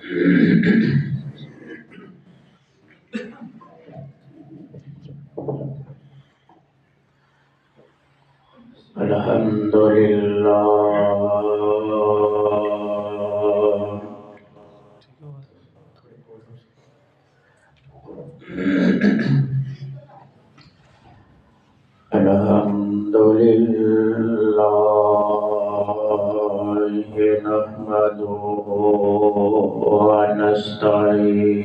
Alhamdulillah. Alhamdulillah nahmaduhu wa nasta'inuhu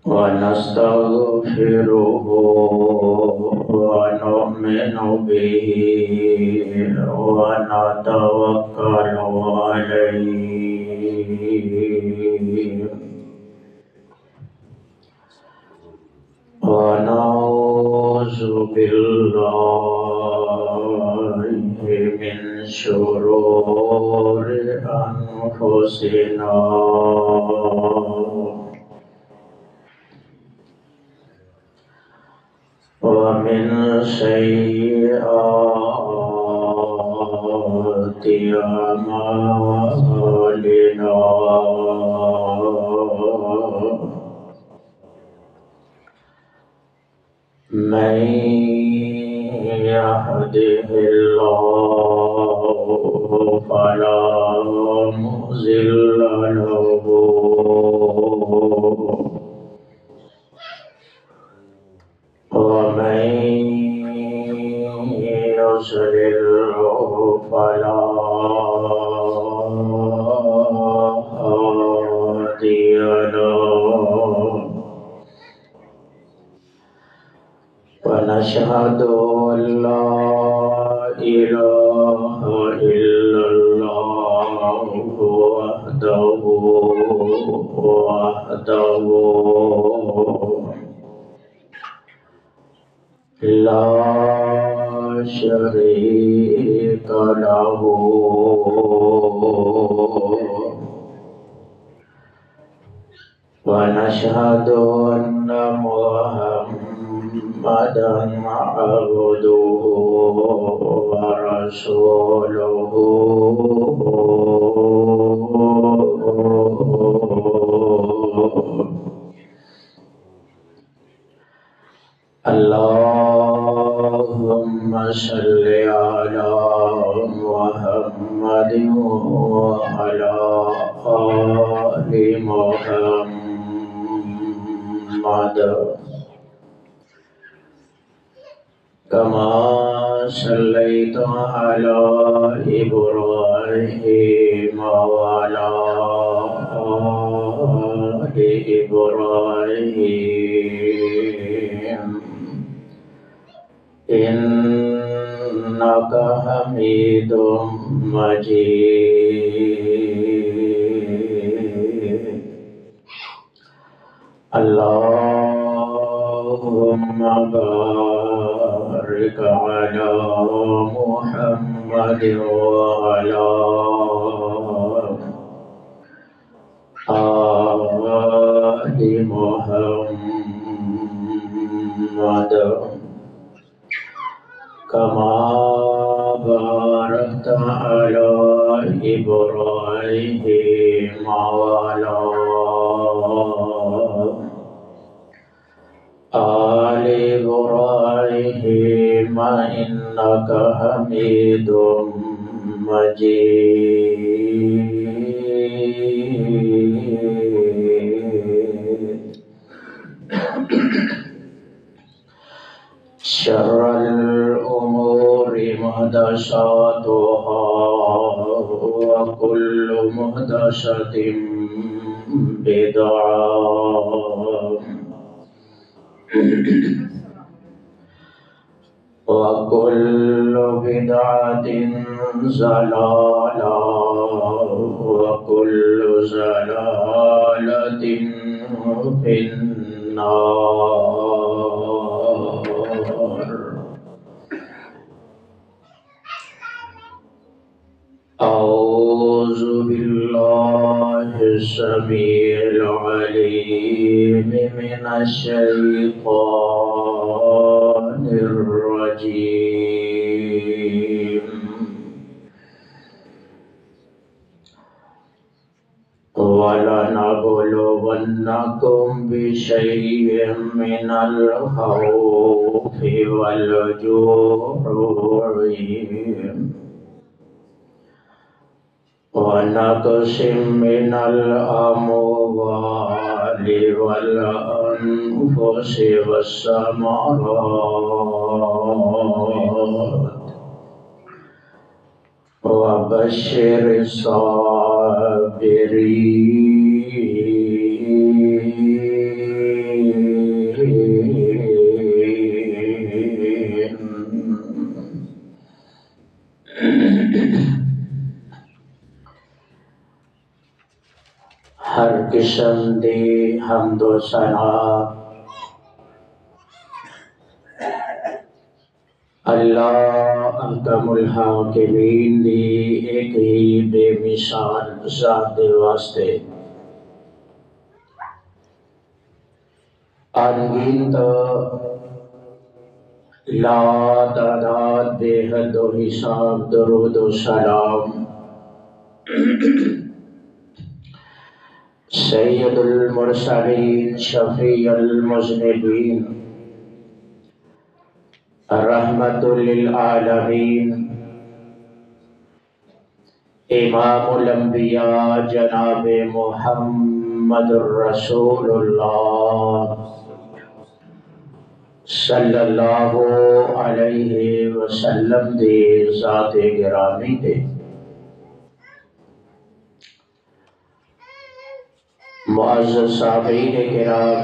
wa nastaghfiruhu wa nu'minu bihi wa natawakkalu alayhi wa na'udzu billahi min syururi anfusina wa min sayyiati a'malina. من يهده الله فلا مضل له ومن يضلل فلا هادي له ونشهد أن لا إله إلا الله وحده لا شريك له ونشهد أن محمدًا عبده ورسوله اللهم صل على محمد وعلى آل محمد كما صليت على إبراهيم وعلى آل إبراهيم إنك حميد مجيد. اللهم بارك على محمد وعلى آل محمد كما باركت على إبراهيم وعلى آل إبراهيم إنك حميد مجيد. شر الأمور محدثاتها وكل محدثة بدعة وكل بدعة ضلالة وكل ضلالة في النار. أعوذ بالله السميع العليم من الشيطان الرجيم الرجيم وَلَنَبْلُوَنَّكُمْ بِشَيْءٍ مِّنَ الْخَوْفِ وَالْجُوعِ وَنَقْصٍ مِّنَ الْأَمْوَالِ وَالْأَنفُسِ وَالثَّمَرَاتِ وَبَشِّرِ الصَّابِرِينَ ہر قسم دی حمد و ثنا اللہ احکم الحاکمین دی ایک ہی بے مثال ذات دے واسطے انگنت لا تعداد بے حد و حساب درود و سلام سید المرسلین شفیع المذنبین رحمت للعالمین امام الانبیاء جناب محمد الرسول اللہ صلی اللہ علیہ وسلم دے ذات گرامی دے معزز سامعین کرام،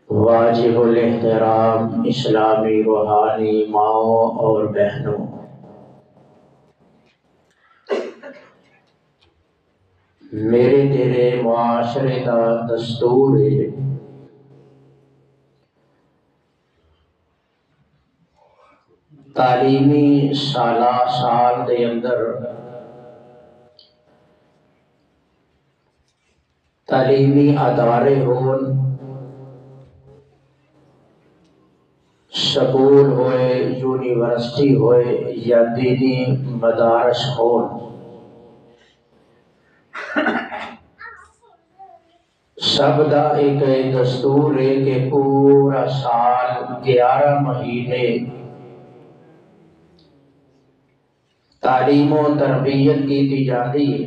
واجب الاحترام اسلامی روحانی ماؤں اور بہنوں، میرے تیرے معاشرے کا دستور ہے تعلیمی سال دے اندر تعلیمی ادارے ہون، سکول ہوئے، یونیورسٹی ہوئے یا دینی مدارس ہون، سب دا ایک دستور ہے کہ پورا سال 11 مہینے تعلیم و تربیت کی جاتی ہے،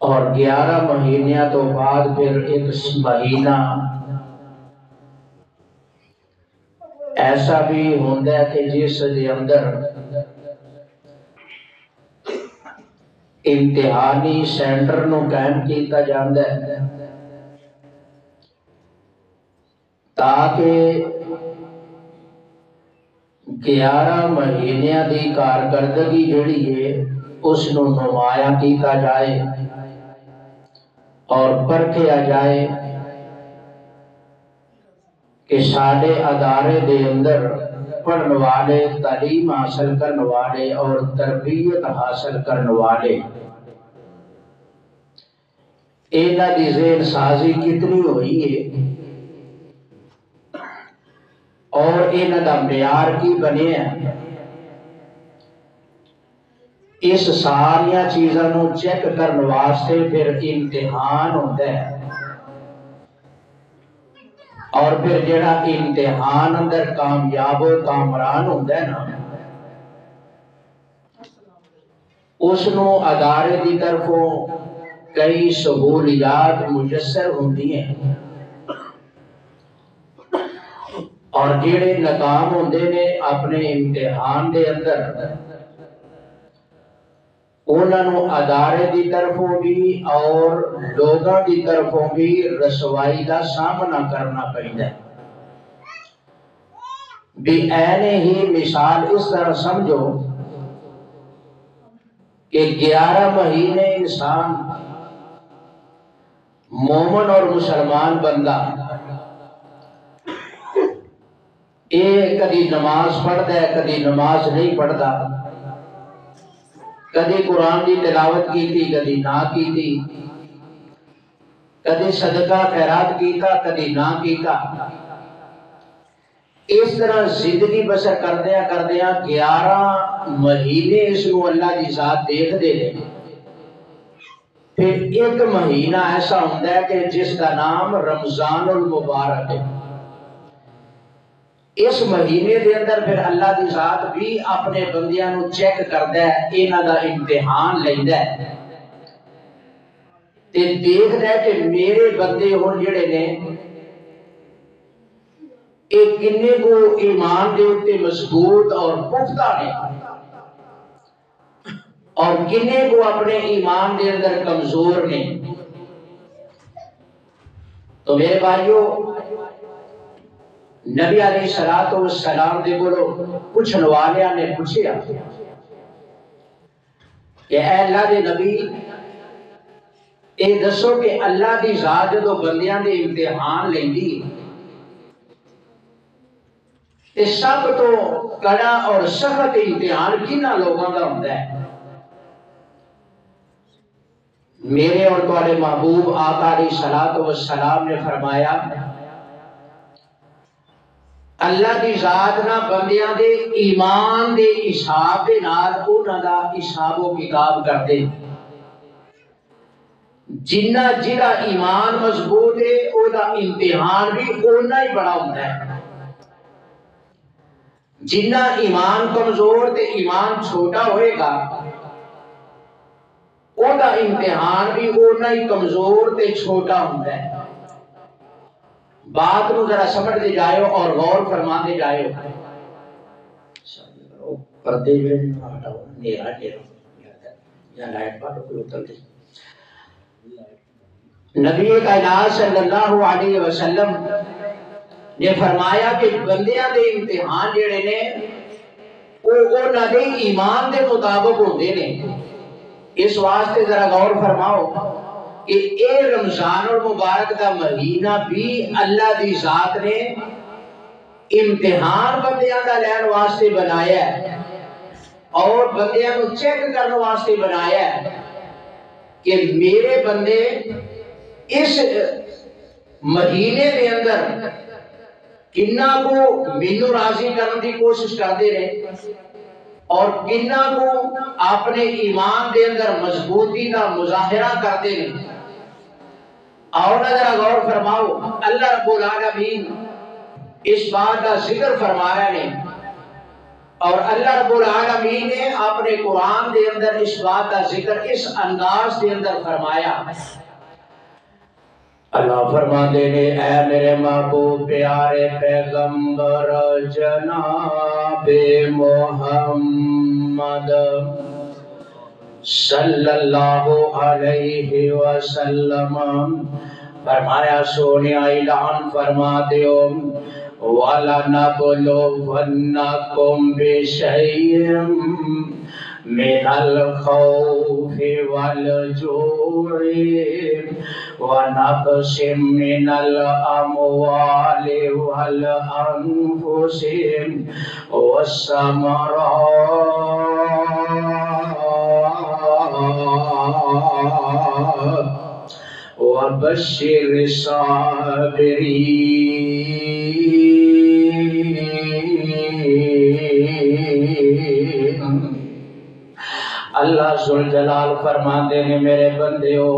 اور 11 مہینوں تو بعد پھر ایک مہینہ ایسا بھی ہوتا ہے کہ جس کے اندر امتحانی سینٹر نو قائم کیتا جاتا ہے تاکہ 11 مہینوں کی کارکردگی جڑی ہے اس نو نمایاں کیتا جائے اور پرکھیا جائے کہ سارے ادارے دے اندر پڑھنے والے، تعلیم حاصل کرنے والے اور تربیت حاصل کرنے والے انہاں دی ذہن سازی کتنی ہوئی ہے اور انہاں دا معیار کی بنیا ہے، اس ساریاں چیزاں نو چیک کرنے واسطے پھر امتحان ہوتا ہے، اور پھر جڑا امتحان اندر کامیاب و کامران ہوتا ہے نا، اس نو ادارے دی طرفوں کئی سہولیات میسر ہوتی ہیں، اور جڑے ناکام ہوندے نے اپنے امتحان دے اندر انہاں نو ادارے دی طرفوں بھی اور لوگاں دی طرفوں بھی رسوائی دا سامنا کرنا پڑتا ہے۔ بھی اینے ہی مثال اس طرح سمجھو کہ 11 مہینے انسان مومن اور مسلمان بندہ کدی نماز پڑھتا ہے، کدی نماز نہیں پڑھتا، کدی قرآن کی تلاوت کی تھی، کدی نہ کی تھی، کدی صدقہ خیرات کیتا کدی نہ کیتا، اس طرح زندگی بسر کردیا 11 مہینے اس کو اللہ کی ذات دیکھ دے لے۔ پھر ایک مہینہ ایسا ہوتا ہے کہ جس کا نام رمضان المبارک ہے، اس مہینے دے اندر پھر اللہ کی ذات بھی اپنے بندیاں نو چیک کردا ہے، انہاں دا امتحان لیندا ہے تے دیکھدا ہے کہ میرے بندے ہن جڑے نے ایک کنے کو ایمان دے اتے مضبوط اور پختہ نے، اور کنے کو اپنے ایمان دے اندر کمزور نے۔ تو میرے بھائیوں، نبی علیہ السلام دے کولو پوچھن والیاں نے پوچھیا کہ اے اللہ دے نبی، اے دسو کہ اللہ دی ذات جدوں بندیاں دے امتحان لیندی تے سب تو کڑا اور سخت امتحان کنا لوگوں کا ہوتا ہے؟ میرے اور تمہارے محبوب آقا علیہ السلام نے فرمایا، اللہ دی ذات نہ بندیاں دے ایمان دے حساب دے نال انہاں دا حساب و کتاب کر دے۔ جنہ ایمان مضبوط ہے او دا امتحان بھی اونا ہی بڑا ہوتا ہے، جنہ ایمان کمزور تے ایمان چھوٹا ہوئے گا او دا امتحان بھی اونا ہی کمزور تے چھوٹا ہوتا ہے۔ بات نو ذرا سمجھ دے جائے اور غور فرما دے جائے۔ پردے جو ہٹاؤ، نیرا یا لائٹ پاٹو کوئی اتر دے۔ نبی کائنات صلی اللہ علیہ وسلم نے فرمایا کہ بندیاں دے امتحان جڑے نے وہ انہاں دے ایمان دے مطابق ہوندے نے۔ اس واسطے ذرا غور فرماؤ کہ اے رمضان المبارک دا مہینہ بھی اللہ دی ذات نے امتحان بندیاں دا لین واسطے بنایا ہے اور بندیاں کو چیک کرنے واسطے بنایا ہے کہ میرے بندے اس مہینے دے اندر کنہ کو مینو راضی کرنے دی کوشش کرتے رہے اور کنہ کو اپنے ایمان دے اندر مضبوطی کا مظاہرہ کرتے رہے۔ اور نظر غور فرماؤ، اللہ رب العالمین اس بات کا ذکر فرمایا نے، اور اللہ رب العالمین نے اپنے قرآن دے اندر اس بات کا ذکر اس انداز دے اندر فرمایا۔ اللہ فرماتے ہیں، اے میرے محبوب پیارے پیغمبر جناب محمد صلی اللہ علیہ وسلم، فرمایا سونے اعلان فرما دیو، وَلَنَبْلُوَنَّكُمْ بِشَيْءٍ مِنَ الْخَوْفِ وَالْجُوعِ وَنَقْصٍ مِنَ الْأَمْوَالِ وَالْأَنفُسِ وَالثَّمَرَاتِ وَبَشِّرِ الصَّابِرِينَ۔ اللہ ذوالجلال فرماندے نے، میرے بندیوں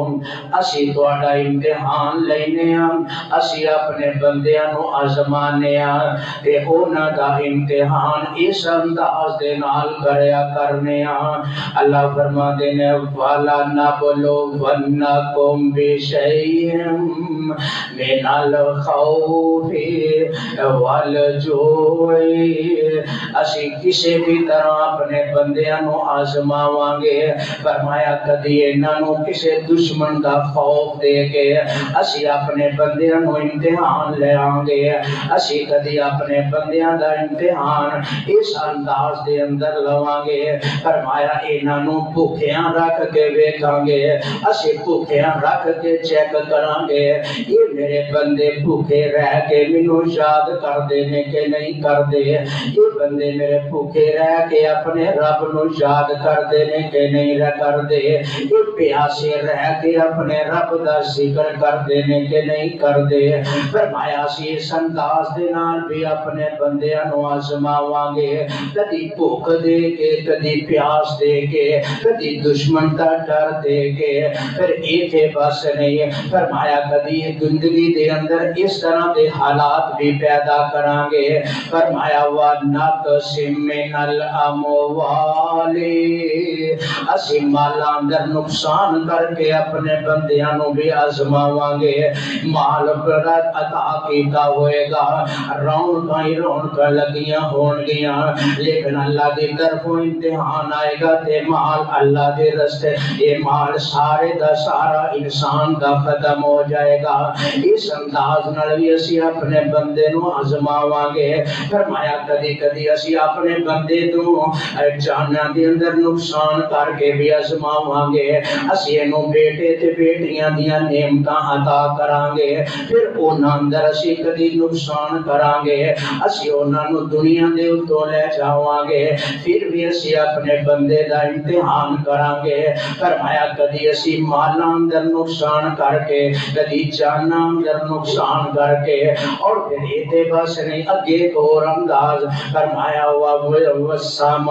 اسی تہاڈا امتحان لینے ہاں، اسی اپنے بندیاں نو آزمانے ہاں تے انہاں دا امتحان اس انداز دے نال کریا کرنے ہاں۔ اللہ فرماندے نے، وَلَنَبْلُوَنَّكُمْ بِشَيْءٍ مِنَ الْخَوْفِ وَالْجُوعِ، اسی کسی بھی طرح اپنے بندیاں نو آزماواں گے۔ فرمایا کدی انہاں نو کسی دشمن دا خوف دے کے اسی اپنے بندیاں نو امتحان لے آں گے، اسی کدی اپنے بندیاں دا امتحان اس انداز دے اندر لواں گے۔ فرمایا انہاں نو بھوکیاں رکھ کے ویکھاں گے، اسی بھوکیاں رکھ کے چیک کراں گے، یہ میرے بندے بھوکے رہ کے مینوں یاد کر دینے کہ نہیں کر دے، یہ بندے میرے بھوکے رہ کے اپنے رب نو یاد کر دینے کہ نہیں کر دے، یہ پیاسے رہ کے اپنے رب دا ذکر کر دینے کہ نہیں کر دے۔ فرمایا سی اس انداز دے نال بھی اپنے بندیاں نو آزماواں گے، کدی بھوک دے کے، کدی پیاس دے کے، کدی دشمن دا ڈر دے کے، پھر ایتھے بس نہیں، فرمایا کدی زندگی دے اندر اس طرح دے حالات بھی پیدا کران گے۔ فرمایا وَنَقْسِم مِّنَ الْأَمْوَالِ، اسی مالاں اندر نقصان کر کے اپنے بندیاں نو بھی آزماواں گے۔ مال بڑا عطا کیتا ہوئے گا، رونقاں ہی رونقاں لگیاں ہون گیاں، لیکن اللہ دی طرفوں امتحان آئے گا تے مال اللہ دے رستے، یہ مال سارے دا سارا انسان دا ختم ہو جائے گا۔ اس انداز نال بھی اسی اپنے بندے نو آزماواں گے۔ فرمایا کدی کدی اسی اپنے بندے نو جاناں دے اندر نقصان کر کے بھی آزماواں گے، اسی اینو بیٹے تے بیٹیاں دیاں نعمتاں عطا کران گے، پھر انہاں اندر اسی کدی نقصان کران گے، اسی انہاں نو دنیا دے اتوں لے جاواں گے، پھر بھی اسی اپنے بندے دا امتحان کران گے۔ فرمایا کدی اسی مالاں اندر نقصان کر کے، کدی جاناں اندر نقصان کر کے، اور پھر یہ بس نہیں اگے ایک اور انداز فرمایا وَالسَّمَرَاتِ،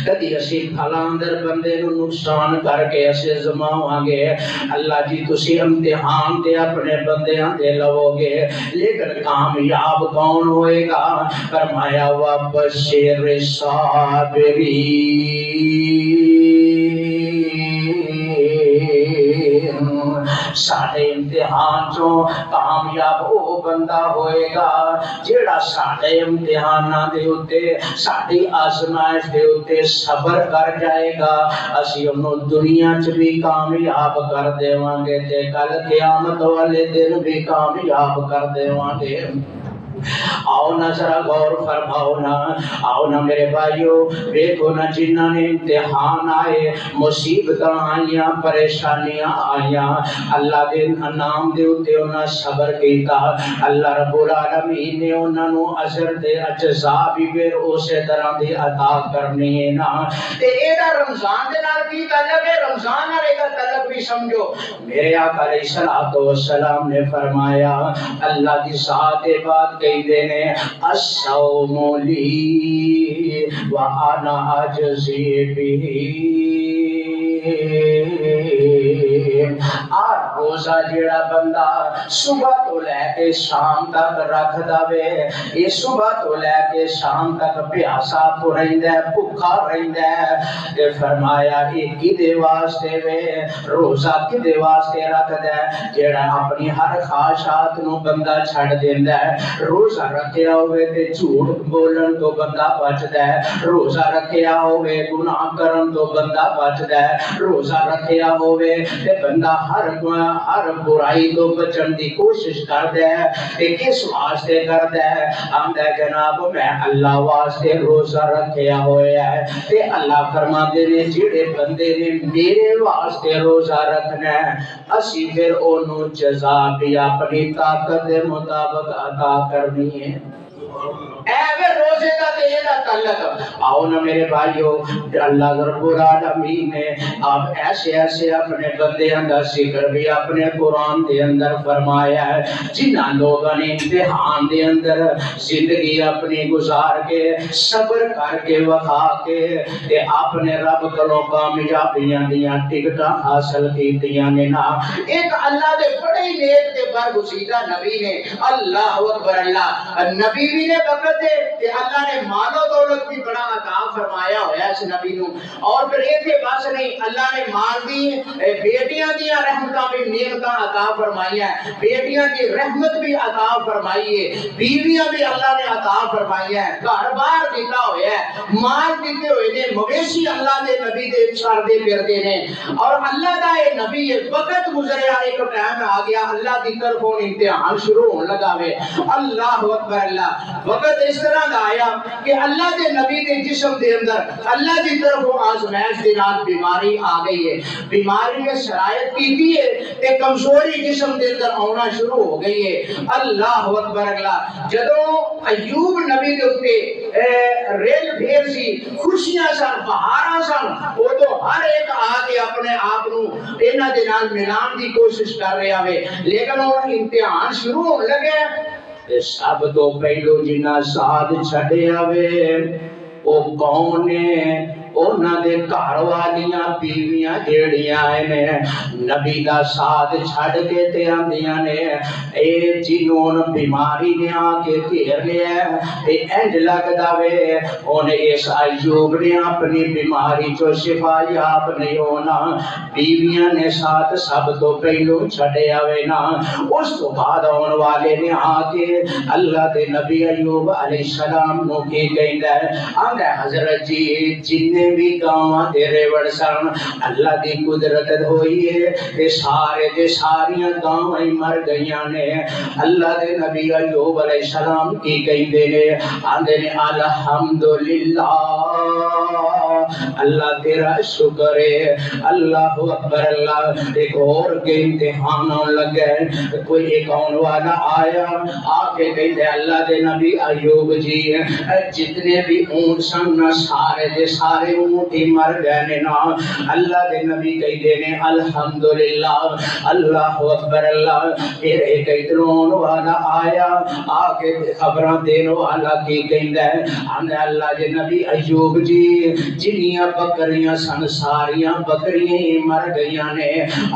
کدی اسی پھلاں اندر بندے نو نقصان کر کے اسی آزماواں گے۔ اللہ جی تسی امتحان تے اپنے بندیاں دے لو گے، لیکن کامیاب کون ہوئے گا؟ فرمایا وَبَشِّرِ الصَّابِرِينَ، ساڈے امتحان چوں کامیاب وہ بندہ ہوئے گا جیڑا ساڈے امتحاناں دے اوتے، ساڈی آزمائش دے اوتے صبر کر جائے گا، اسی انہوں دنیا چ بھی کامیاب کر دیواں گے تے کل قیامت والے دن بھی کامیاب کر دیواں گے۔ آؤ نا ذرا غور فرماؤ نا، آؤ نا میرے بھائیو، دیکھو نا جنہاں نے امتحان آئے، مصیبتاں آئیاں، پریشانیاں آئیاں، اللہ دے نام دے اوتے انہاں صبر کیتا، اللہ رب العالمین نے انہاں نو اجر دے اجزا بھی پھر اسی طرح دی عطا کرنی ہے نا۔ تے اے دا رمضان دے نال کی تعلق ہے؟ رمضان والے دا تعلق بھی سمجھو۔ میرے آقا علیہ الصلوۃ والسلام نے فرمایا، اللہ دی ذات بات کہی دینے الصوم لی وانا اجزی بہ، آر روزہ جیڑا بندہ صبح تو لے کے شام تک رکھ دے، یہ صبح تو لے کے شام تک پیاسا تو رہندا ہے، بھوکا رہندا ہے، تے فرمایا یہ کدے واسطے وے؟ روزہ کدے واسطے رکھدا ہے؟ جیڑا اپنی ہر خواہشات نو بندہ چھڑ دیندا ہے۔ روزہ رکھیا ہوئے تے جھوٹ بولن تو بندہ بچدا ہے، روزہ رکھیا ہوئے گناہ کرن تو بندہ بچدا ہے، روزہ رکھیا ہوئے تے بندہ ہر برائی تو بچن دی کوشش کردا ہے۔ تے کس واسطے کردا ہے؟ آندا ہے جناب میں اللہ واسطے روزہ رکھیا ہویا ہے، تے اللہ فرماندے نے جڑے بندے نے میرے واسطے روزہ رکھنا ہے، اسی پھر انہوں جزا بھی اپنی طاقت دے مطابق عطا کرنی ہے۔ اے روزے کا تے یہ تعلق۔ آؤ نا میرے بھائیو، اللہ رب العالمین نے آپ ایسے ایسے اپنے بندیاں دا ذکر بھی اپنے قرآن دے اندر فرمایا ہے، جنہاں لوگوں نے امتحان دے اندر زندگی اپنی گزار کے صبر کر کے وفا کے تے اپنے رب کولوں کامیابیاں دیاں ٹکٹاں حاصل کیتیاں نے نا۔ ایک اللہ دے بڑے ہی نیک تے برگزیدہ نبی نے، اللہ اکبر اللہ، نبی بھی نے وقت دے کہ اللہ نے مال و دولت بھی بڑا عطا فرمایا ہوا ہے اس نبی نو، اور پھر یہ بس نہیں، اللہ نے مال دی بیٹیاں دیاں رحمتاں بھی نعمتاں عطا فرمائی ہیں، بیٹیاں دی رحمت بھی عطا فرمائی ہے، بیویاں بھی اللہ نے عطا فرمائی ہیں، گھر بار دیتا ہوا ہے، مال دیتے ہوئے نے، مویشی اللہ دے نبی دے چاردے پھردے نے، اور اللہ دا اے نبی وقت گزریا، ایک ٹائم آ گیا اللہ دی طرفوں امتحان شروع ہونے لگا وے۔ اللہ اکبر اللہ، وقت اس طرح دا آیا کہ اللہ دے نبی دے جسم دے اندر اللہ دی طرف آزمائش دے نال بیماری آ گئی ہے، بیماری میں شرائط کی ہے تے کمزوری جسم دے اندر آنا شروع ہو گئی ہے۔ اللہ اکبر اللہ، جدوں ایوب نبی دے اوتے ریل پھیر سی، خوشیاں سن، بہاراں سن، وہ تو ہر ایک آ کے اپنے آپ نو انہاں دے نال ملان دی کوشش کر رہا ہے، لیکن وہ امتحان شروع ہو لگے۔ سب تو پہلو جنہ ساتھ چھڈیا وے او کون ہے؟ انہاں دے گھر والیاں بیویاں جیڑیاں نے نبی دا ساتھ چھڈ کے تے آندیاں نے اے جنوں بیماری نے آ کے گھیر لیا تے انج لگدا وے ہن اس ایوب نے اپنی بیماری چوں شفا یاب نہیں ہونا، بیویاں نے ساتھ سب تو پہلو چھڈیا وے نا۔ اس تو بعد آن والے نے آ کے اللہ دے نبی ایوب علیہ السلام نو کی کہندا ہے، آندا حضرت جی جن بھی گاواں دے ریوڑ سن اللہ دی قدرت ہوئی ہے تے سارے دے ساریاں گاواں ہی مر گئیاں نے۔ اللہ دے نبی ایوب علیہ السلام کی کہندے نے، آندے نے الحمدللہ اللہ تیرا شکر ہے۔ اللہ اکبر اللہ، ایک اور کے امتحان آن لگا ہے، کوئی ایک آن والا آیا آ کے کہندے اللہ دے نبی ایوب جی جتنے بھی اونٹ سن سارے دے سارے اونٹ ہی مر گئے نے نا۔ اللہ دے نبی کہندے نے الحمدللہ اللہ اکبر اللہ۔ پھر ایک ادھروں والا آیا آ کے خبراں دین والا کی کہندا ہے، آندا اللہ دے نبی ایوب جی جنیاں بکریاں سن ساریاں بکریاں ہی مر گئیاں نے۔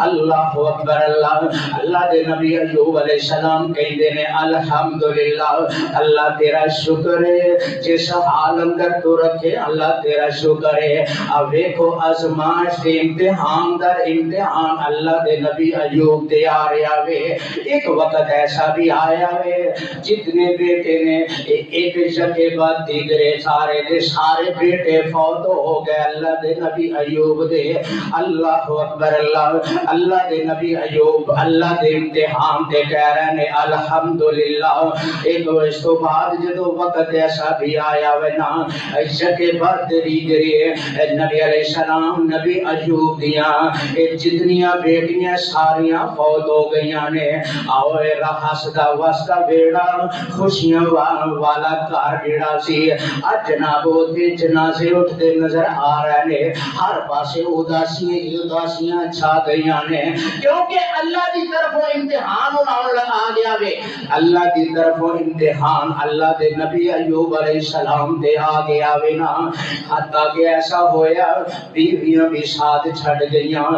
اللہ اکبر اللہ۔ اللہ دے نبی ایوب علیہ السلام کہندے نے الحمدللہ اللہ تیرا شکر ہے جس حال اندر تو رکھے اللہ تیرا شکر ہے۔ اب دیکھو آزمائش دے امتحان در امتحان اللہ دے نبی ایوب دے آ رہا وے۔ ایک وقت ایسا بھی آیا وے جتنے بیٹے نے ایک جگہ بعد دیگرے سارے دے سارے بیٹے فوت ہو گئے اللہ دے نبی ایوب دے۔ اللہ اکبر اللہ۔ اللہ دے نبی ایوب اللہ دے امتحان دے کہہ رہے نے الحمدللہ۔ ایک اس تو بعد جدو وقت ایسا بھی آیا وے نا جگہ بعد دیگرے نبی علیہ السلام نبی ایوب دیاں جتنیاں بیٹیاں ساریاں فوت ہو گئیاں نے۔ آؤ ہسدا وسدا بیڑا خوشیاں والا گھر بیڑا سی اج جناب اوتے جنازے اٹھتے نظر آ رہے نے، ہر پاسے اداسیاں ہی اداسیاں چھا گئیاں نے، کیونکہ اللہ دی طرفوں امتحان آن لگا گیا وے۔ اللہ دی طرفوں امتحان اللہ دے نبی ایوب علیہ السلام دے آ گیا وے نا۔ حتیٰ کہ ایسا ہویا بیویاں بھی ساتھ چھڑ گئیاں،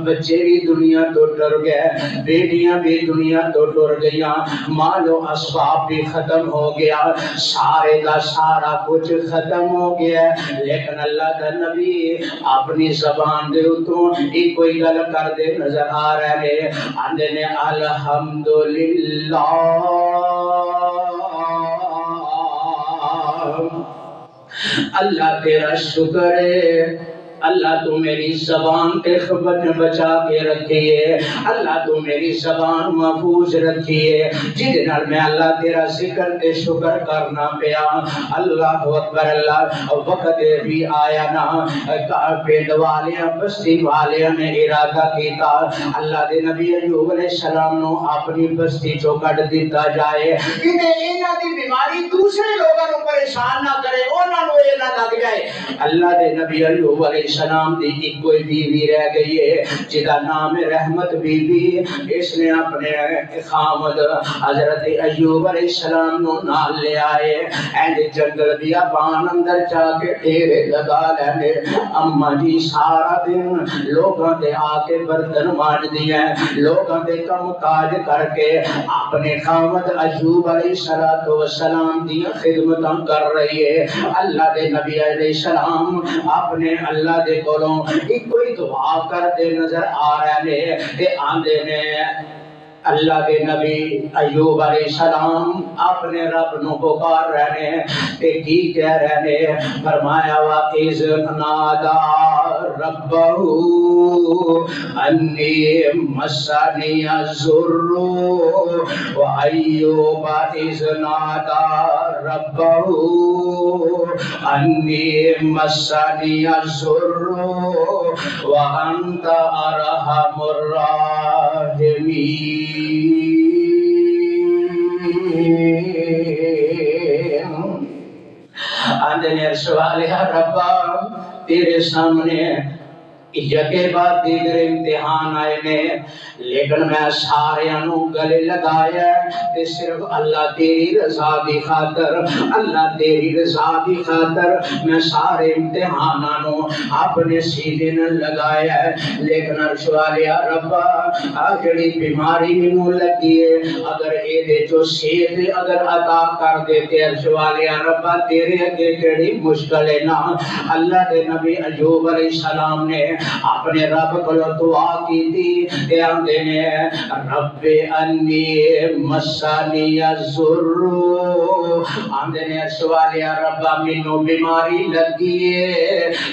بچے بھی دنیا تو ڈر گئے، بیٹیاں بھی دنیا تو ڈر گئیاں، مال و اسباب بھی ختم ہو گیا، سارے دا سارا کچھ ختم ہو گیا، لیکن اللہ کا نبی اپنی زبان دے اتوں ایک کوئی گل کر دے نظر آ رہے ہیں، آندے نے الحمدللہ اللہ تیرا شکر ہے، اللہ تو میری زبان کے خبر بچا کے رکھیے، اللہ تو میری زبان محفوظ رکھیے جن نال میں اللہ تیرا ذکر تے شکر کرنا پیا۔ اللہ اکبر اللہ۔ وقت بھی آیا نا پنڈ والیاں بستی والیاں نے ارادہ کیتا اللہ دے نبی ایوب علیہ السلام نو اپنی بستی چوں کڈ دیتا جائے کہ انہاں دی بیماری دوسرے لوگاں نو پریشان نہ کرے، انہاں نو یہ نہ لگ جائے۔ اللہ دے نبی ایوب علیہ السلام دی ایک کوئی بیوی رہ گئی ہے جدا نام رحمت بی بی، اس نے اپنے خامد حضرت ایوب علیہ السلام نو نال لے آئے، اینڈ جنگل بیابان اندر جا کے ڈیرے لگا لینے۔ اماں جی سارا دن لوگاں دے آ کے برتن مانج دیا، لوگاں دے کم کاج کر کے اپنے خامد ایوب علیہ السلام دی خدمتاں کر رہی ہے۔ اللہ دے نبی علیہ السلام اپنے اللہ دے کولوں ایک کوئی دعا کر دے نظر آ رہے نے، آندے نے اللہ دے نبی ایوب علیہ السلام اپنے رب نو پکار رہے ہیں تے کی کہہ رہے ہیں، فرمایا وَإِذْ نَادَى ربه انی مسنی الضر وایوب اذ نادى ربه انی مسنی الضر وانت ارحم الراحمین۔ آندنے سوال ہے ربا تیرے سامنے یکے بعد دیگر امتحان آئے نے، لیکن میں سارے انو گلے لگایا تے صرف اللہ تیری رضا دی خاطر، اللہ تیری رضا دی خاطر میں سارے امتحانانوں اپنے سیدھے نہ لگایا ہے۔ لیکن عرش والیا ربا آجڑی بیماری منو لگی ہے، اگر اے دے جو صحت اگر عطا کر دیتے عرش والیا ربا تیرے اگے کیڑی مشکل ہے نا۔ اللہ دے نبی ایوب علیہ السلام نے اپنے رب کو دعا کی تھی کہ آندے نے رب انی مسنی الضر، آندے نے سوالیا ربا منو بیماری لگی ہے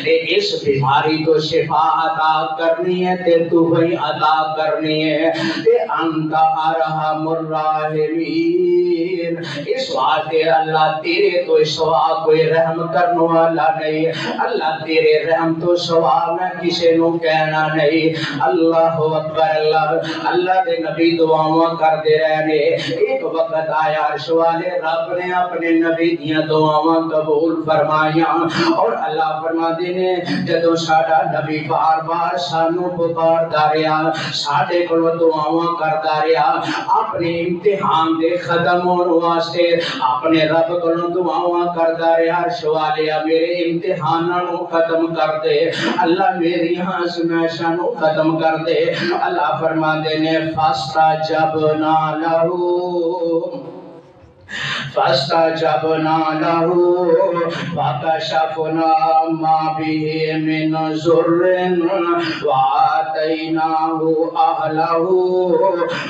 تے اس بیماری کو شفا عطا کرنی ہے تے تو ہی عطا کرنی ہے تے انت ارحم الراحمین۔ اس واسطے اللہ تیرے تو سوا کوئی رحم کرنے والا نہیں، اللہ تیرے رحم تو سوا میں کسی نو کہنا نہیں۔ اللہ اکبر، اللہ دے نبی دعاواں کر دے رہے۔ ایک وقت آیا عرش والے رب نے اپنے نبی دیاں دعاواں قبول فرمائیاں، اور اللہ فرما دے نے جدوں ساڈا نبی بار بار سانو پکاردا رہیا، ساڈے کول دعاواں کردا رہیا، اپنے امتحان دے ختم ہون واسطے اپنے رب کول دعاواں کردا رہیا۔ عرش والے میرے امتحاناں نو ختم کر دے، اللہ میری آزمائشاں نو ختم کر دے۔ اللہ فرما دے نے فاستجبنا لہ فاستجبنا لہ فکشفنا ما بہ من ضر وآتیناہ اہلہ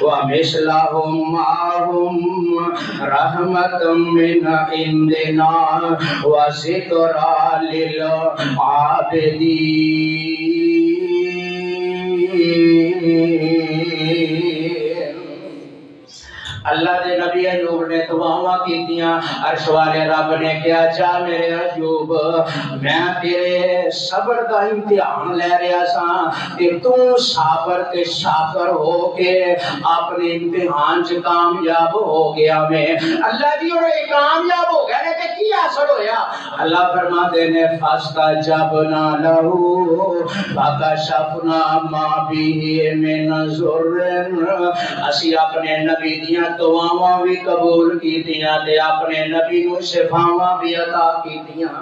ومثلہم معہم رحمۃ من عندنا وذکریٰ للعابدین۔ اللہ دے نبی ایوب نے دعاواں کیتیاں، عرش والے رب نے کہا جا میرے ایوب میں تیرے صبر دا امتحان لے رہا سا کہ تو صابر تے شاکر ہو کے اپنے امتحان چ کامیاب ہو گیا۔ میں اللہ جی اور کامیاب ہو گیا نے تے کی حاصل ہویا؟ اللہ فرما دے نے فاستجبنا لہ فکشفنا ما بہ من ضر، اسی اپنے نبی دیاں دعاواں بھی قبول کیتیاں تے اپنے نبی نو شفاواں بھی عطا کیتیاں۔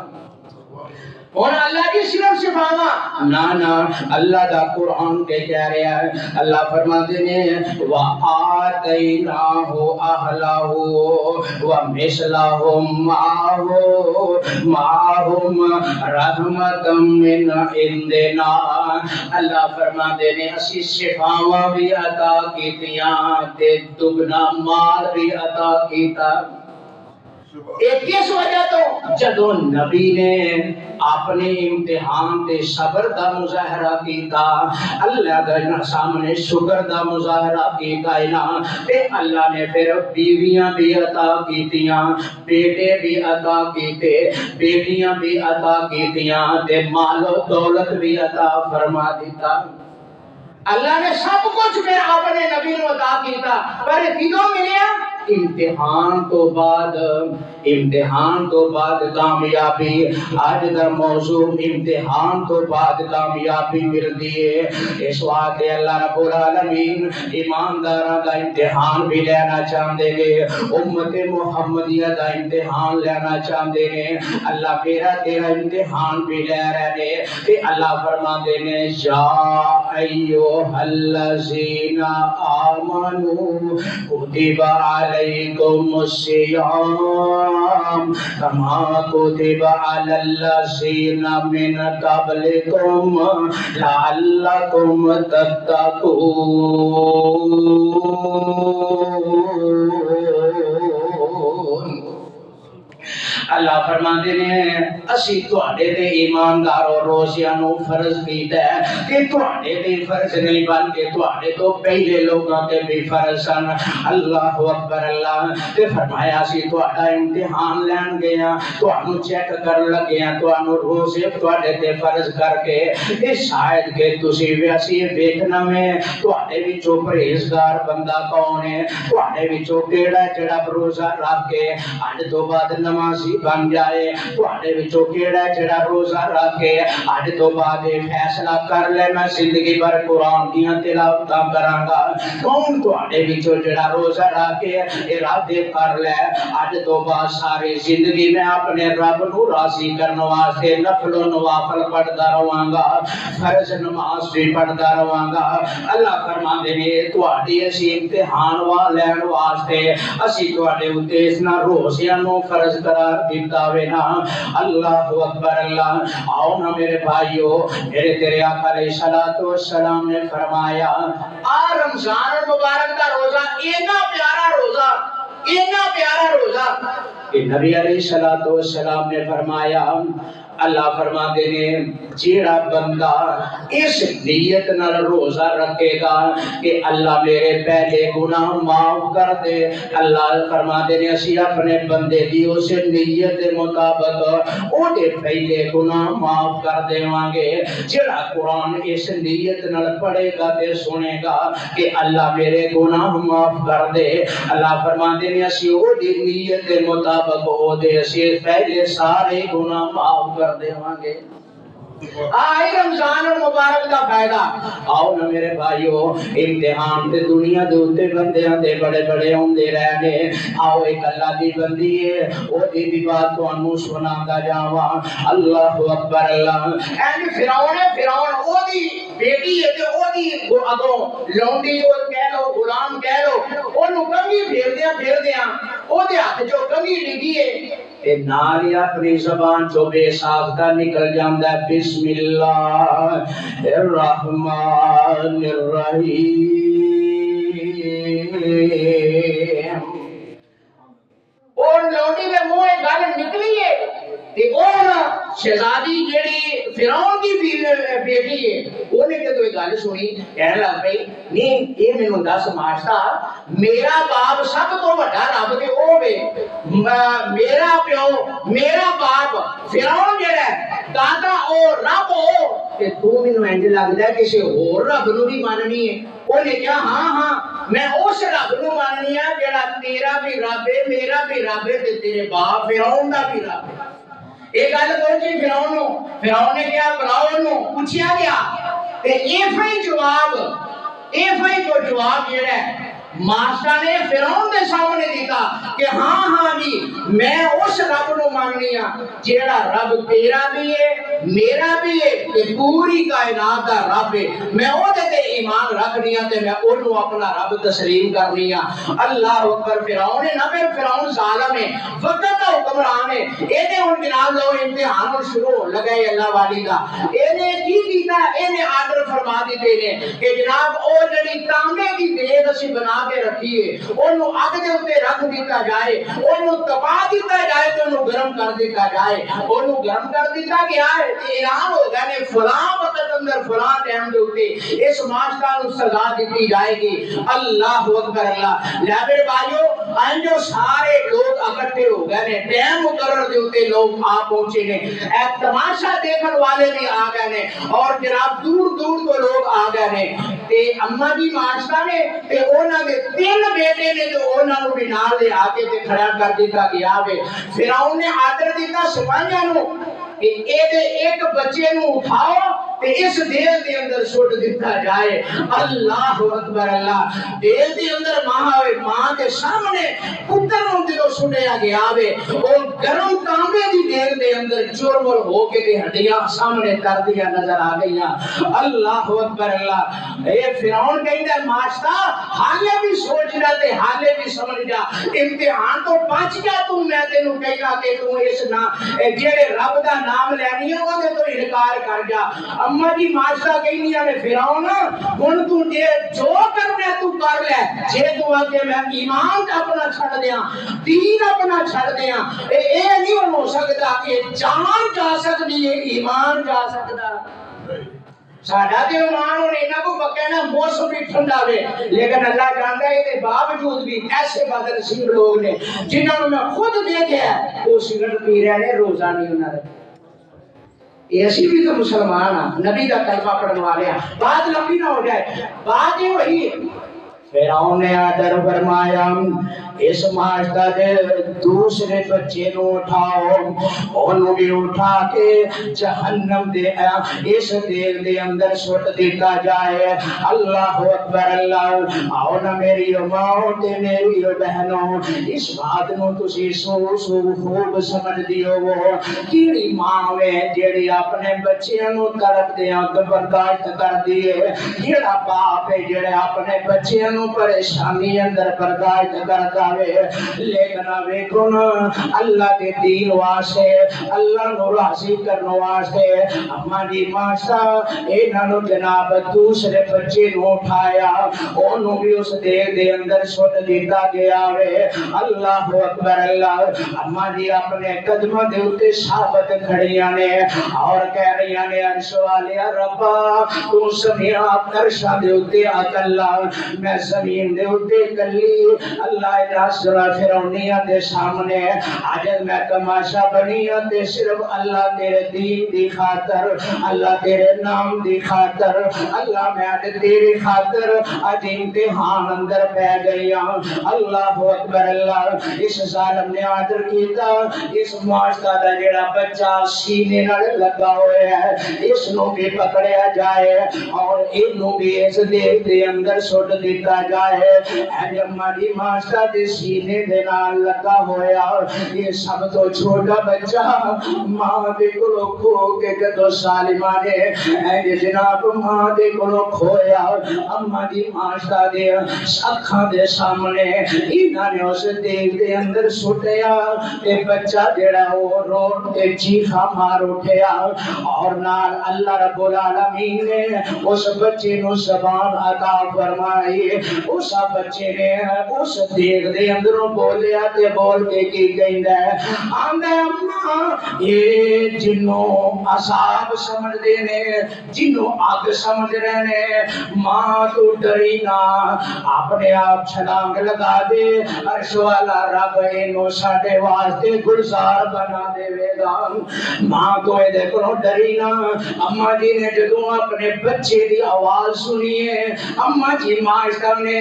اور اللہ کی صرف شفاواں نہ اللہ دا قرآن کے کہہ رہا ہے، اللہ فرماتے ہیں وَآتَيْنَاهُ أَهْلَهُ وَمِثْلَهُمْ مَعَهُمْ رَحْمَةً مِّنْ عِنْدِنَا۔ اللہ فرماتے ہیں اسی شفاواں بھی عطا کیتیاں تے دگنا مال بھی عطا کیتا۔ ایک کس وجہ تو جدو نبی نے اپنے امتحان تے صبر دا مظاہرہ کیتا، اللہ دے سامنے شکر دا مظاہرہ کیتا نا، تے اللہ نے پھر بیویاں بھی عطا کیتیاں، بیٹے بھی عطا کیتے، بیٹیاں بھی عطا کیتیاں، تے مال و دولت بھی عطا فرما دیتا۔ اللہ نے سب کچھ میں اپنے نبی نو عطا کیتا، پر کدوں ملیا؟ امتحان تو بعد کامیابی۔ آج دا موضوع امتحان تو بعد کامیابی ملتی ہے۔ اس واسطے اللہ رب العالمین ایمانداراں دا امتحان بھی لینا چاہتے ہیں، امت محمدیہ دا امتحان لینا چاہتے ہیں۔ اللہ میرا تیرا امتحان بھی لے رہے ہیں، کہ اللہ فرماتے ہیں یا ایھا الذین آمنوا کتب علیکم الصیام کما کتب علی الذین من قبلکم لعلکم تتقون۔ اللہ فرماتے ہیں اسی تواڈے تے ایماندار اور روزیاں نو فرض کیتا ہے کہ تواڈے تے فرض نہیں بلکہ تواڈے تو پہلے لوگاں تے بھی فرض سن. اللہ اکبر. اللہ تے فرمایا سی تواڈا امتحان لین گیا تانوں چیک کرن لگے تانوں روزے تواڈے تے فرض کر کے اے شاید کہ تسی ویسی ویکھنا میں تواڈے وچوں پرہیزگار بندہ کون ہے تواڈے وچوں کیڑا جڑا روزہ رکھ کے اج تو بعد نمازی بن جائے تواڈے وچوں کیڑا جڑا روزہ رکھ کے اج تو بعد فیصلہ کر لے میں زندگی بھر قرآن دیاں تلاوتاں کراں گا. کون تواڈے وچوں جڑا روزہ رکھ کے ارادے کر لے اج تو بعد ساری زندگی میں اپنے رب نو راضی کرن واسطے نفل و نوافل پڑھدا رہاں گا فرض نماز بھی پڑھدا رہاں گا. اللہ فرماندے نے تواڈی اسی امتحان وا لین واسطے اسی تواڈے اوتے اس نہ روزیاں نو فرض قرار دیتا وے نا. اللہ اکبر. اللہ آؤ نا میرے بھائیو میرے تیرے آقا علیہ الصلوۃ والسلام نے فرمایا رمضان المبارک کا روزہ اتنا پیارا روزہ اتنا پیارا روزہ کہ نبی علیہ الصلوۃ والسلام نے فرمایا اللہ فرماتے نے جیڑا بندہ اس نیت نال روزہ رکھے گا کہ اللہ میرے پہلے گناہ معاف کر دے اللہ فرماتے نے اسی اپنے بندے دی اس نیت دے مطابق او دے پہلے گناہ معاف کر دیواں گے. جیڑا قرآن اس نیت نال پڑھے گا تے سنے گا کہ اللہ میرے گناہ معاف کر دے اللہ فرماتے نے اسی او دی نیت دے مطابق او دے اسی پہلے سارے گناہ معاف کر دیواں گے. آئی رمضان المبارک کا فائدہ. آؤ نا میرے بھائیو امتحان تے دنیا دے اوتے بندیاں دے بڑے بڑے ہوندے رہنے. آؤ ایک اللہ دی بندی ہے او دی بھی بات تانوں سناتا جاواں. اللہ اکبر. اللہ اینڈ فرعون او دی بیٹی ہے تے او دی اگوں لونڈی او کہہ لو غلام کہہ لو اونوں کنگھی پھیردیاں او دے ہاتھ چوں کنگھی ڈگی ہے تے نال ہی اپنی زبان چوں بے ساختہ نکل جاندا ہے بسم اللہ الرحمن الرحیم. اور لونڈی دے منہ گل نکلی ہے تے اور شہزادی جیڑی فرعون دی بیٹی ہے اونے جدوں یہ گل سنی کہن لگ پئی نہیں اے مینوں دس ماشتا میرا باپ سب تو بڑا رب تے او وے میرا پیو میرا باپ فرعون جڑا ہے دادا او رب او تے تو مینوں انج لگدا ہے کسے ہور رب نو بھی ماننی ہے. اونے کہا ہاں میں اس رب نو ماننی ہے جڑا تیرا بھی رب ہے میرا بھی رب ہے تے تیرے باپ فرعون دا بھی رب ہے. ایک گل پہنچی فرعون نے کیا بلاؤ نو پوچھیا گیا تے ایفائی جواب جڑا ہے ماسٹر نے فرعون دے سامنے دیتا کہ ہاں جی میں اس رب نو ماننی ہاں جیڑا رب تیرا بھی ہے میرا بھی ہے تے پوری کائنات دا رب ہے. میں او دے تے ایمان رکھنی ہاں تے میں اونوں اپنا رب تسلیم کرنی ہاں. اللہ اکبر. فرعون نے نہ پھر فرعون ظالم ہے وقت دا حکمران ہے. اینے ہن جناب لو امتحان شروع لگے اللہ والی دا. اینے کی کیتا اینے آرڈر فرما دیتے نے کہ جناب او جڑی تانبے دی دیگ اسی بنا کے رکھیے اونوں اگ دے اوتے رکھ دیتا جائے اونوں تپا دیتا جائے تے اونوں گرم کر دیتا جائے. اونوں گرم کر دیتا گیا ہے اعلان ہو گیا نے فلاں وقت اندر فلاں ٹائم دے اوتے اس معاشرہ نو سزا دیتی جائے گی. اللہ اکبر. اللہ لے میرے بھائیو جو سارے لوگ اکٹھے ہو گئے نے ٹائم مقرر دے اوتے لوگ آ پہنچے نے ایک تماشا دیکھن والے بھی آ گئے نے اور جناب دور دور تو لوگ آ گئے نے تے اما جی معاشرہ نے تے انہاں دے تین بیٹے نے جو انہاں نو بھی نال لے آ کے تے کھڑا کر دیتا گیا وے. فرعون نے آرڈر دیتا سپاہیاں نو کہ اے دے ایک بچے نو اٹھاؤ تے اس دیل دے اندر سٹ دیتا جائے. اللہ اکبر. اللہ دیل دے اندر ماں دے سامنے پتر نو جدوں سٹیا گیا وے او گرم تانبے دی دیل دے اندر چرمر ہو کے تے ہڈیاں سامنے کر دیا نظر آ گئیاں. اللہ اکبر. اللہ اے فرعون کہندا ماشتا حالے بھی سوچ جا تے حالے بھی سمجھ جا امتحان تو بچ جا تو میں تینوں کہنا کہ تو اس نا جڑے رب دا نام لینی ہے او دے تو انکار کر جا. اما جی ماشاء کہنی نے فراؤن ہن تو جے جو کرنا تو کر لے جے تو آگے میں ایمان اپنا چھڑ دیاں دین اپنا چھڑ دیاں اے نہیں ہو سکتا کہ جان جا سکتی ہے ایمان جا سکتا ساڈا تے ایمان ہونے انہاں کو بکینا موسم بھی ٹھنڈا وے لیکن اللہ جانتا ہے کہ باوجود بھی ایسے بد نصیب لوگ نے جنہوں میں خود دیکھا ہے وہ سگرٹ پی رہے ہیں روزہ نہیں ہونا رہے ایسی بھی تو مسلمان ہیں نبی کا کلمہ پڑھنے والے ہیں بات لمبی نہ ہو جائے بات یہ وہی فرعون نے آدر فرمایا اس معاشرہ دے دوسرے بچے نو اٹھاؤ انہوں بھی اٹھا کے جہنم دے اس دیر دے اندر سوٹ دیتا جائے اللہ اکبر اللہ آؤ نا میری ماں تے میری بہنوں اس بات نو تسی سو خوب سمجھ دیو وہ کیڑی ماں وے جیڑی اپنے بچیاں نو تڑپ دیاں برداشت کر دیے کیڑا باپ ہے جیڑے اپنے بچیاں نو پریشانی اندر برداشت کرتا ہے لیکن ویکھو نا اللہ دے دین واسطے اللہ نو راضی کرنے واسطے اما جی ماشا انہاں نو جناب دوسرے بچے نو اٹھایا اونوں بھی اس دیر دے اندر سٹ دیتا گیا وے اللہ اکبر اللہ اما جی اپنے قدموں دے اوتے ثابت کھڑیاں نے اور کہہ رہی نے عرش والے ربا تو سمیا عرشاں دے اوتے اکلا میں زمین دے اوتے کلی اللہ ناصر فرعونیہ دے سامنے اج میں تماشا بنی تے صرف اللہ تیرے دین دی خاطر اللہ تیرے نام دی خاطر اللہ میں اج تیری خاطر اج امتحان اندر پہ گئی ہوں اللہ اکبر اللہ اس ظالم نے آدر کیتا اس معاشرہ دا جڑا بچہ سینے نال لگا ہوا ہے اس نو بھی پکڑیا جائے اور انہوں بھی اس دیر دے اندر سٹ دیتا جائے اے ہماری معاشرہ دے سینے دے نال لگا ہویا یہ سب تو چھوٹا بچہ ماں دے کولو کھو کے جدو سالمہ نے اے جناب ماں دے کولو کھویا اما دی معاشرہ دے اکھاں دے سامنے انہاں نے اس دیر دے اندر سٹیا تے بچہ جڑا وہ رو تے چیخا مار اٹھیا اور نال اللہ رب العالمین نے اس بچے نو زبان عطا فرمائی اس بچے نے اس دیر دے اندروں بولیا تے بول کے کی کہندا ہے آندا اماں یہ جنوں عذاب سمجھ دے نے جنوں آگ سمجھ رہے نے ماں تو ڈری نہ اپنے آپ چھلانگ لگا دے عرش والا رب اینو ساڈے واسطے گلزار بنا دے گا ماں تو اے دیکھو ڈری نہ اماں جی نے جدوں اپنے بچے دی آواز سنی ہے اماں جی ماشاء نے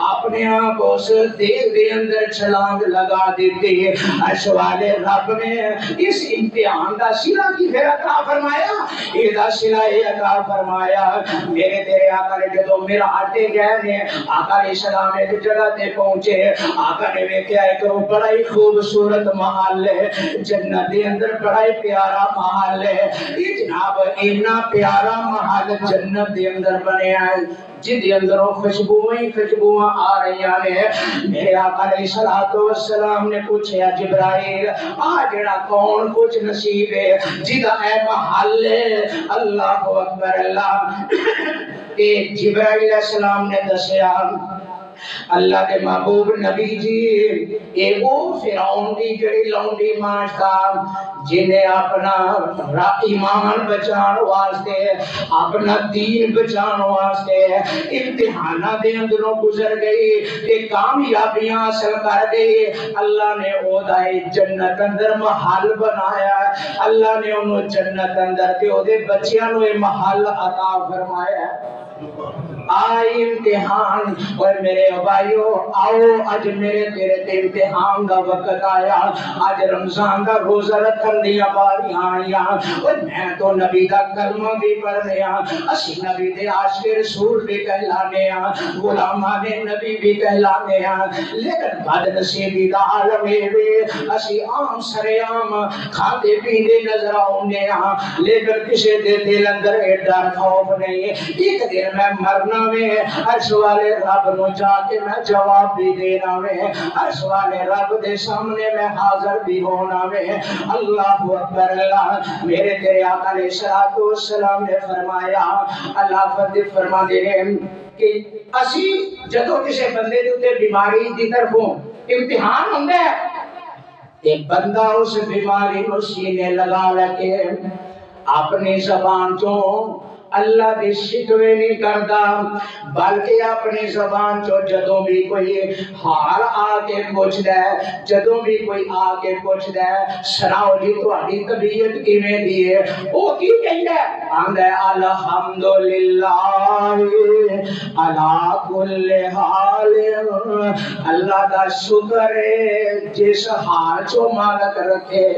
اپنے آپ اس دیر دے اندر چھلانگ لگا دیتی عرش والے رب نے اس امتحان دا صلہ کی پھر عطا فرمایا یہ دا صلہ عطا فرمایا میرے تیرے آقا نے جدوں میرا آٹے گئے نے آقا علیہ السلام ایک جگہ تے پہنچے آقا نے ویکھیا ایک بڑا ہی خوبصورت محل ہے جنت دے اندر بڑا ہی پیارا محل ہے یہ جناب اتنا پیارا محل جنت دے اندر بنیا ہے جن دے اندر خوشبوئیں آ رہی ہیں میرے آقا علیہ السلام نے پوچھا جبرائیل آ جڑا کون کچھ نصیب ہے جدا اے محل ہے اللہ اکبر اللہ کہ جبرائیل علیہ السلام نے دسیا اللہ کے محبوب نبی جی اے وہ فرعون دی جڑی لونڈی ماشتا جنہیں اپنا ایمان بچان واسطے اپنا دین بچان واسطے امتحانہ دے اندروں گزر گئی کہ کامیابیاں حاصل کر گئی اللہ نے او دائی جنت اندر محل بنایا اللہ نے انہوں جنت اندر کے او دے بچیاں نوے محل عطا فرمایا آئی امتحان اور میرے بھائیو آؤ آج میرے تیرے تے امتحان دا وقت آیا آج رمضان دا روزہ رکھن دیا باری آیا اور میں تو نبی دا کلمہ بھی پڑھنے اسی نبی دے عاشق رسول بھی کہلانے غلامان نبی بھی کہلانے لیکن بد نصیبی دا عالم ہے اسی عام سرے عام کھاتے پینے نظر آؤنے لیکن کسی دے دل اندر ڈر خوف نہیں ایک دن میں مرنا ہونا میں عرش والے رب نو جا کے میں جواب بھی دینا میں عرش والے رب دے سامنے میں حاضر بھی ہونا میں اللہ اکبر اللہ میرے تیرے آقا علیہ السلام نے فرمایا اللہ فتح فرما دے کہ اسی جدو کسی بندے دے تے بیماری دی طرفوں امتحان ہوندہ ہے ایک بندہ اس بیماری کو سینے لگا لگے اپنی زبان تو اللہ دی شکوے نہیں کرتا بلکہ اپنی زبان چو جدوں بھی کوئی حال آکے پوچھ دے جدوں بھی کوئی آکے پوچھ دے سناؤ جی تو اڈی طبیعت کی میں دیئے وہ کی کہندہ ہے آندہ الحمدللہ علا کل حال اللہ دا شکر ہے جس حال چو مالک رکھے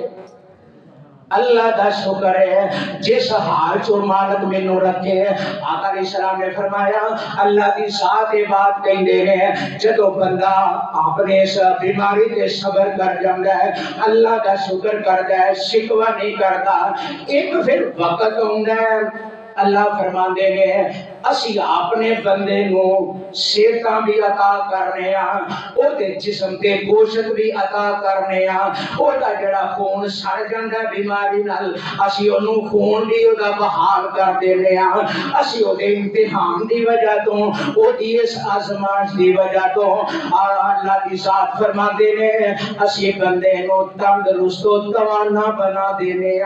اللہ دا شکر ہے جس حال چو مالک میں نو رکھے آقا علیہ السلام نے فرمایا اللہ دی ساتھ بات کہیں دے رہے جدو بندہ اپنے اس بیماری کے صبر کر جاندہ ہے اللہ دا شکر کر دے شکوہ نہیں کرتا ایک پھر وقت ہوندہ ہے اللہ فرمان دے گئے اسی اپنے بندے نو صحتاں بھی عطا کرنے او دے جسم تے گوشت بھی عطا کرنے او دا جڑا خون سڑ جاندا بیماری نال اسی اونوں خون بھی او دا بحال کر دینے اسی او دے امتحان دی وجہ تو او دی اس آزمائش دی وجہ تو اللہ دی ذات فرمان دے نے اسی بندے نو تندرست و توانا بنا دینے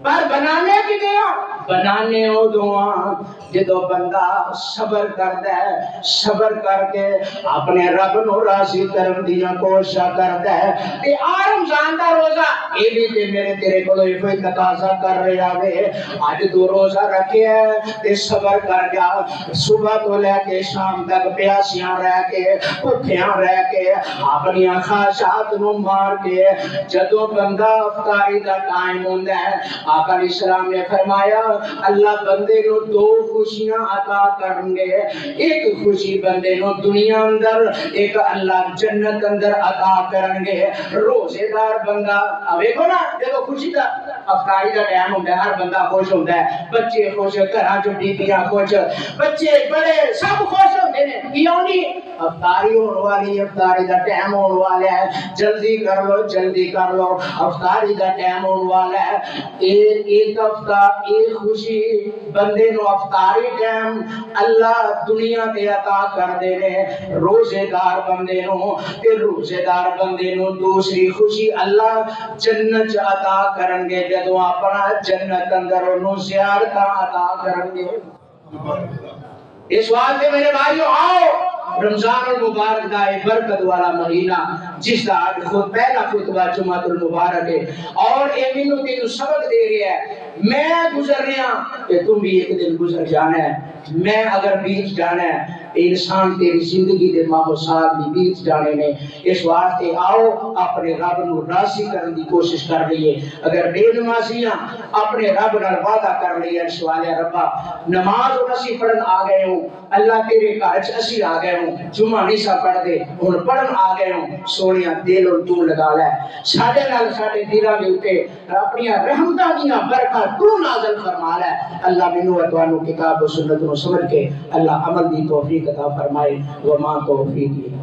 پر بنانے کی دیا بنانے ہو دعا جدو بندہ صبر کرتا ہے صبر کر کے اپنے رب نو راضی کرن دیا کوشش کرتا ہے تے رمضان دا روزہ اے بھی تے میرے تیرے کولو کوئی تقاضا کر رہا ہے اج تو روزہ رکھے ہے تے صبر کر جا صبح تو لے کے شام تک پیاسیاں رہ کے بھوکیاں رہ کے اپنی خواہشات نو مار کے جدو بندہ افطاری دا ٹائم ہوندا ہے آقا علیہ السلام نے فرمایا اللہ بندے نو دو خوشیاں عطا کرنگے ایک خوشی بندے نو دنیا اندر ایک اللہ جنت اندر عطا کرنگے روزے دار بندہ اوے کو نا دیکھو خوشی دا افطاری دا ٹائم ہوندہ ہے ہر بندہ خوش ہوندہ ہے بچے خوش گھراں جو بیبیاں خوش بچے بڑے سب خوش ہوندے نے کیوں نہیں افطاری ہونے والی افطاری دا ٹائم ہونے والا ہے جلدی کر لو افطاری دا ٹائم ہونے والا ہے ایک افطار ایک خوشی بندے نو افطاری ٹائم اللہ دنیا تے عطا کر دے نے روزے دار بندے نو تے روزے دار بندے نو دوسری خوشی اللہ جنت عطا کرنگے جدو اپنا جنت اندر انہوں زیارتاں عطا کرنگے اس واسطے میرے بھائیو آؤ رمضان المبارک دا برکت والا مہینہ جس دا خود پہلا خطبہ جمعۃ المبارک ہے اور اے مینوں تینوں سبق دے رہا ہے میں گزر رہا کہ تم بھی ایک دن گزر جانا ہے میں اگر بیچ جانا ہے انسان تیری زندگی دے ماحول ساتھ بھی بیچ جانے نے اس واسطے آؤ اپنے رب نو راضی کرنے دی کوشش کر رہی ہے اگر بے نمازیاں اپنے رب نال وعدہ کر رہی ہے سوالے ربا نماز اور اسی پڑھن آ گئے ہوں اللہ تیرے گھر چ اسی آ گئے ہوں جمعہ نہیں سا پڑھ دے ہن پڑھن آ گئے ہوں سونیا دل اور تو لگا لے ساڈے نال ساڈے دلاں دے اوتے اپنی رحمتاں دیاں برکات تو نازل فرما لے اللہ مینوں تانوں کتاب و سنت نو سمجھ کے اللہ عمل دی توفیق عطا فرمائے وما توفیقی